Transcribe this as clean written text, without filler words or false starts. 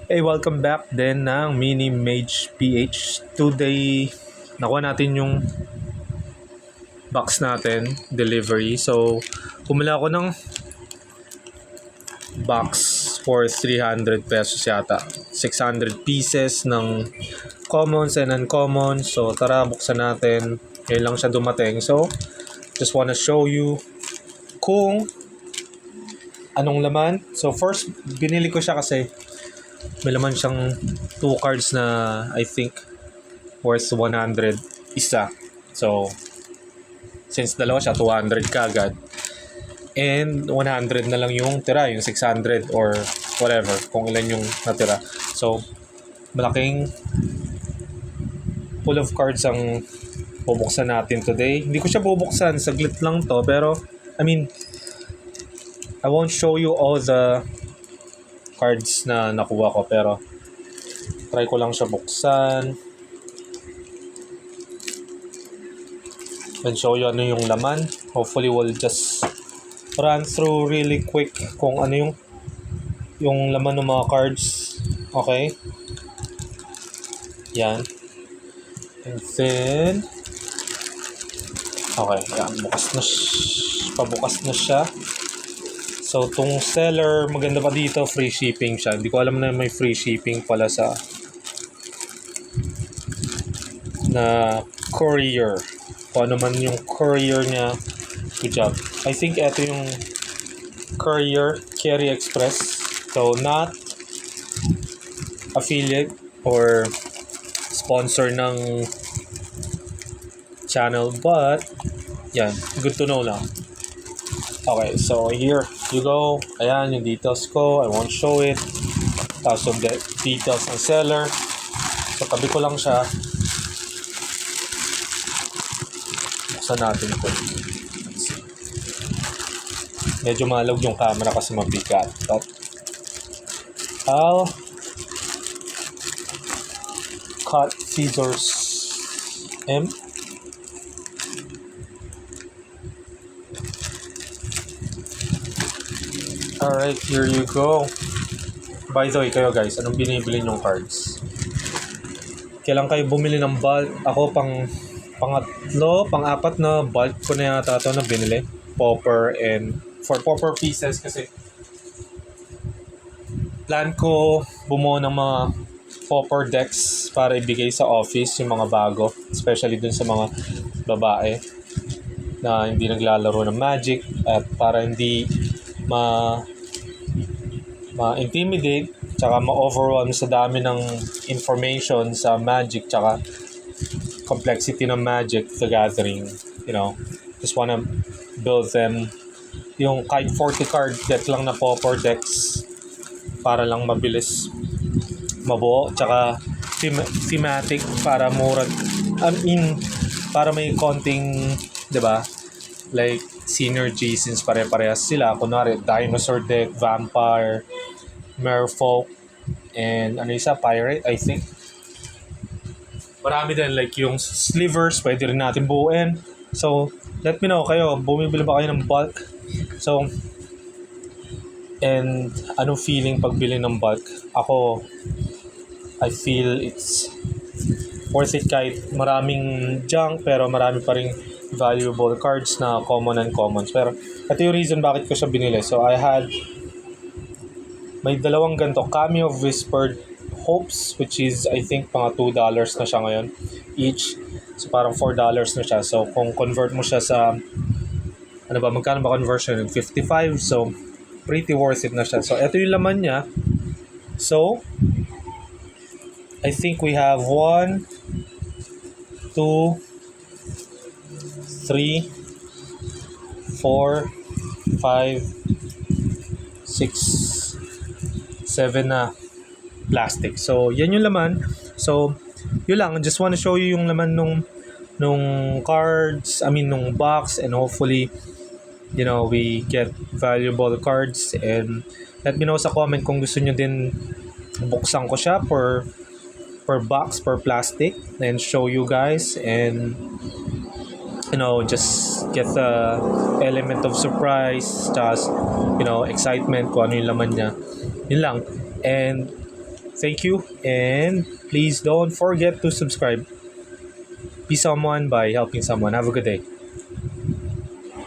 Hey, welcome back din ng Mini Mage PH. Today, nakuha natin yung box natin, delivery. So, pumila ako ng box for 300 pesos yata. 600 pieces ng commons and uncommons. So, tara, buksan natin. Ngayon lang siya dumating. So, just wanna show you kung anong laman. So, first, binili ko siya kasi may laman siyang 2 cards na I think worth 100 isa. So, since dalawa siya, 200 kagad. And 100 na lang yung tira, yung 600 or whatever, kung ilan yung natira. So, malaking full of cards ang bubuksan natin today. Hindi ko siya bubuksan, saglit lang to. Pero, I won't show you all the cards na nakuha ko, pero try ko lang siya buksan and show you ano yung laman. Hopefully we'll just run through really quick kung ano yung laman ng mga cards. Okay, yan. And then okay, yan, pabukas na siya. So, tong seller, maganda pa dito, free shipping siya. Hindi ko alam na may free shipping pala sa na courier. Kung ano man yung courier niya, good job. I think ito yung courier, Carry Express. So, not affiliate or sponsor ng channel, but yan, good to know lang. Okay, so here you go. Ayan, yung details ko. I won't show it. Tapos yung details ng seller. So, tabi ko lang siya. Buksan natin ito. Medyo malog yung camera kasi mabigat. But I'll cut scissors. Alright, here you go. By the way, kayo guys, anong binibili nyong cards? Kailan kayo bumili ng bulk? Ako pang-apat na bulk ko na yata ito na binili. Popper and for popper pieces kasi plan ko bumuo ng mga popper decks para ibigay sa office yung mga bago. Especially dun sa mga babae na hindi naglalaro ng Magic at para hindi ma-intimidate tsaka ma-overwhelm sa dami ng information sa Magic tsaka complexity ng Magic the Gathering. Just wanna build them yung kahit 40 card deck lang na popper decks para lang mabilis mabuo tsaka thematic para mura, para may konting, 'di ba, like synergy since pare-parehas sila. Kunwari, dinosaur deck, vampire, merfolk, and ano isa, pirate, I think. Marami din, like yung slivers, pwede rin natin buuin. So, let me know kayo, bumibili ba kayo ng bulk? So, and anong feeling pagbili ng bulk? Ako, I feel it's worth it kahit maraming junk, pero marami pa rin valuable cards na common and commons. Pero ito yung reason bakit ko siya binili. So may dalawang ganito, Cameo of Whispered Hopes, which is I think mga $2 na siya ngayon each. So parang $4 na siya. So kung convert mo siya sa magkano ba conversion? 55. So pretty worth it na siya. So ito yung laman niya. So I think we have 1, 2, 3, 4, 5, 6, 7 na plastic. So, yan yung laman. So, yun lang. Just want to show you yung laman nung cards, nung box, and hopefully, we get valuable cards. And let me know sa comment kung gusto nyo din buksan ko siya per box, per plastic, and show you guys. And just get the element of surprise, just excitement kung ano yung laman niya. Yun lang. And Thank you, and please don't forget to subscribe. Be someone by helping someone. Have a good day.